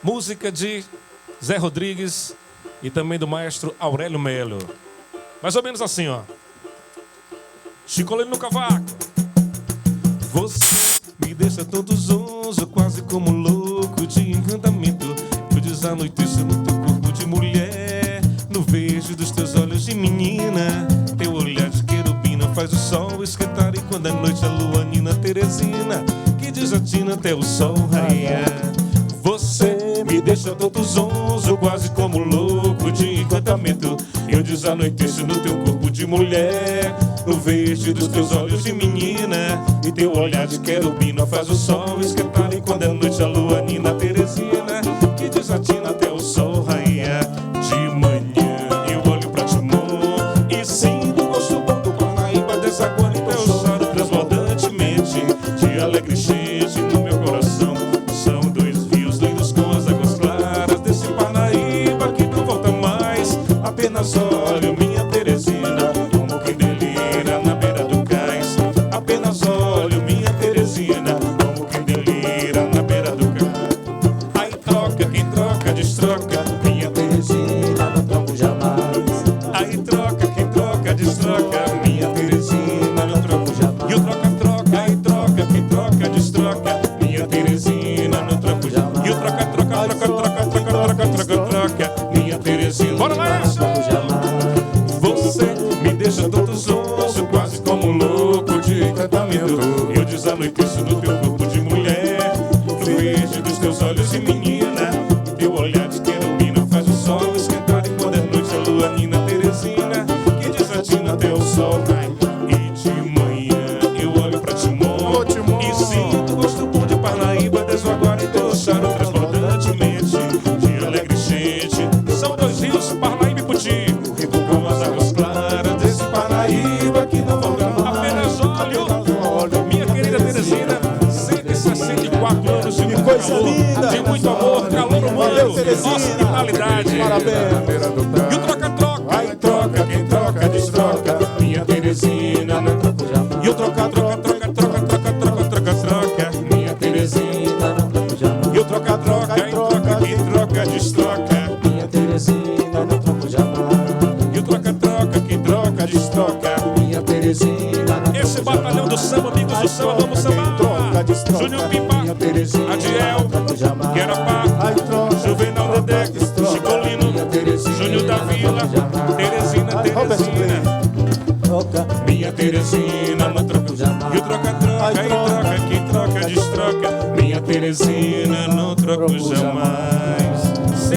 Música de Zé Rodrigues e também do maestro Aurélio Melo. Mais ou menos assim, ó. Chicolino no cavaco. Você me deixa todo zonzo, quase como louco de encantamento. Eu desanoiteço no teu corpo de mulher, no verde dos teus olhos de menina. Teu olhar de querubina faz o sol esquentar, e quando é noite a lua nina Teresina, que desatina até o sol raiar. Você me deixa todo zonzo, quase como louco de encantamento. Eu desanoiteço no teu corpo de mulher, no verde dos teus olhos de menina. E teu olhar de querubina faz o sol esquentar, e quando é noite a lua nina Teresina, que desatina até o sol raiar. De manhã eu olho pra ti, amor, e sinto o gosto bom do Parnaíba desaguando em teu choro transbordantemente de alegre enchente no meu coração. São dois rios lindos com as águas claras desse Parnaíba que não volta mais. Apenas olho minha Teresina, como quem delira na beira do cais. Apenas olho minha Teresina, como quem delira na beira do cais. Aí troca, quem troca, destroca minha Teresina, não troco jamais. Aí troca, quem troca, destroca minha Teresina, não troco jamais. E o troca-troca, aí troca, quem troca, destroca minha Teresina, não troco jamais. E o troca-troca, troca minha Teresina. Bora lá, você me deixa todo zonzo, quase como louco de encantamento. Eu desanoiteço no teu corpo de mulher, no verde dos teus olhos de menina. E teu olhar de querubina faz o sol esquentar, e quando é noite a lua nina Teresina, que desatina até o sol cai. E de manhã eu olho pra Timon e sinto o gosto bom de Parnaíba desaguar em teu charo transbordantemente de alegre enchente. São dois rios, Parnaíba e Putico, com as águas claras desse Parnaíba que não volta mais. Apenas olho minha querida Teresina, 164 anos de muito coisa calor, linda, de muito amor, calor humano, hospitalidade. Parabéns. E o troca-troca, aí troca, quem troca, destroca minha Teresina, não troco jamais. E o troca-troca, minha Teresina, não troco jamais. E o troca-troca, aí troca, quem troca, destroca Minha Teresina, não troco jamais. E o troca-troca, quem troca, destroca Minha Teresina, não esse troco batalhão jamais. do samba, amigos do samba, vamos sambar. Júnior Pipa, Minha Teresina, Adiel, não troco jamais. Guerapá, Ai, troca, Juvenal Dedé, Chicolino, Minha Teresina, Júnior da Vila, Teresina, troca. minha Teresina, não troco jamais. E o troca-troca, aí troca, quem troca, destroca minha Teresina, não troco jamais.